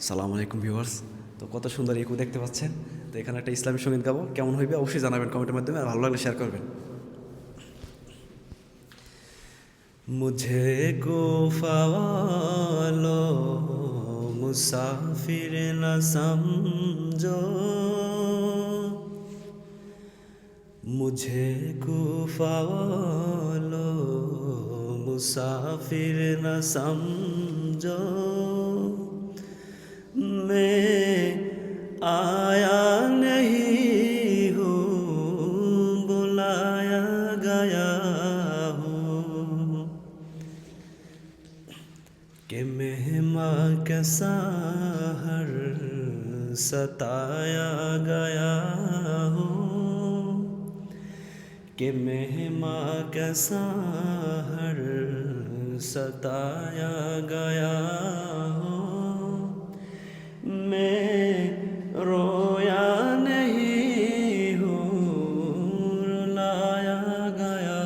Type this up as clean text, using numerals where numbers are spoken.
সালামু আলাইকুম ভিউয়ার্স। তো কত সুন্দর ইকো দেখতে পাচ্ছেন। তো এখানে একটা ইসলামী সঙ্গীত গাবো, কেমন হইবে অবশ্যই জানাবেন কমেন্টের মাধ্যমে, আর ভালো লাগলে শেয়ার করবেন। मुझे कोफा वालों मुसाफिर न समझो, मुझे कोफा वालों मुसाफिर न समझो, मैं आया नहीं हूँ, बुलाया गया हूँ, कि मेहमां कैसा हर सताया गया हूँ, कि मेहमां कैसा हर सताया गया हूँ, मैं रोया नहीं हूँ, रुलाया गया